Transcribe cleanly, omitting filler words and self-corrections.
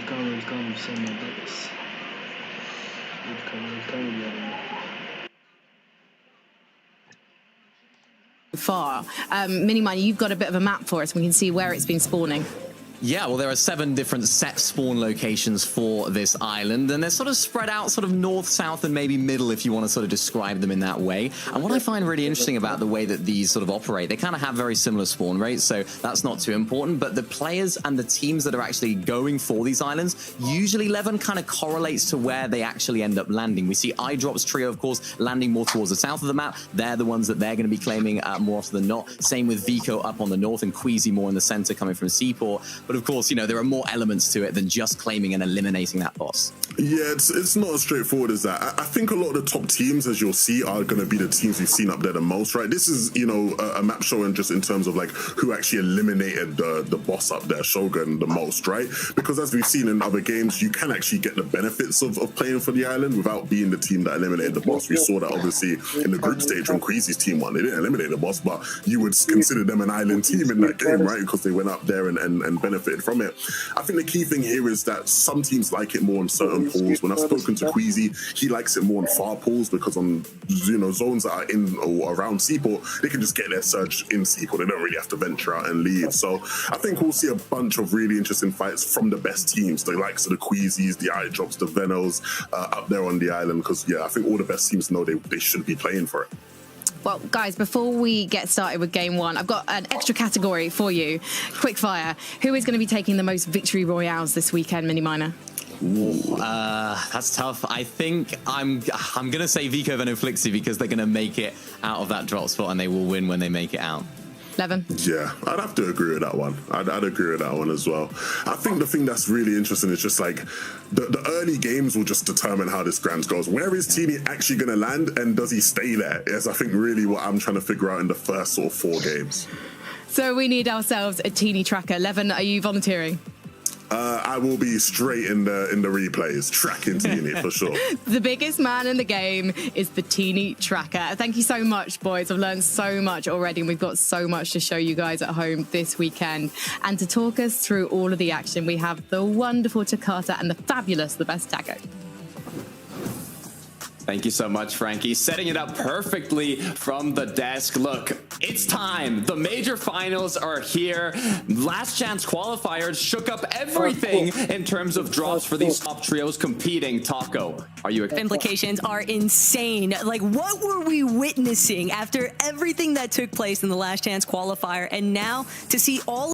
welcome, some others. Welcome. Far. Miniminer, you've got a bit of a map for us. We can see where it's been spawning. Yeah, well, there are 7 different set spawn locations for this island, and they're sort of spread out sort of north, south, and maybe middle if you want to sort of describe them in that way. And what I find really interesting about the way that these sort of operate, they kind of have very similar spawn rates, so that's not too important, but the players and the teams that are actually going for these islands, usually Levin kind of correlates to where they actually end up landing. We see iDrop's trio, of course, landing more towards the south of the map. They're the ones that they're going to be claiming more often than not. Same with Vico up on the north and Queasy more in the center coming from Seaport. But of course, you know, there are more elements to it than just claiming and eliminating that boss. Yeah, it's not as straightforward as that. I think a lot of the top teams, as you'll see, are going to be the teams we've seen up there the most, right? This is, you know, a map showing just in terms of like who actually eliminated the boss up there, Shogun, the most, right? Because as we've seen in other games, you can actually get the benefits of playing for the island without being the team that eliminated the boss. We saw that obviously in the group stage when Queasy's team won. They didn't eliminate the boss, but you would consider them an island team in that game, right? Because they went up there and benefited from it. I think the key thing here is that some teams like it more on certain pools. When I've spoken to Queasy, he likes it more on far pools because on, you know, zones that are in or around Seaport, they can just get their surge in Seaport. They don't really have to venture out and leave. So I think we'll see a bunch of really interesting fights from the best teams, the likes of the Queasys, the iDrops, the Venos up there on the island. Because, yeah, I think all the best teams know they should be playing for it. Well, guys, before we get started with game 1, I've got an extra category for you. Quick fire. Who is going to be taking the most victory royales this weekend, Miniminer? That's tough. I think I'm going to say Vico Venoflixi because they're going to make it out of that drop spot and they will win when they make it out. Levin? Yeah, I'd have to agree with that one. I'd agree with that one as well. I think the thing that's really interesting is just like the early games will just determine how this Grand goes. Where is Teeny actually going to land and does he stay there? Is I think really what I'm trying to figure out in the first sort of 4 games. So we need ourselves a Teeny tracker. Levin, are you volunteering? I will be straight in the replays, tracking Teeny for sure. The biggest man in the game is the Teeny tracker. Thank you so much, boys. I've learned so much already, and we've got so much to show you guys at home this weekend. And to talk us through all of the action, we have the wonderful Takata and the fabulous The Best Taco. Thank you so much, Frankie. Setting it up perfectly from the desk. Look, it's time. The major finals are here. Last chance qualifiers shook up everything in terms of drops for these top trios competing. Taco, are you excited? Implications are insane. Like, what were we witnessing after everything that took place in the last chance qualifier? And now to see all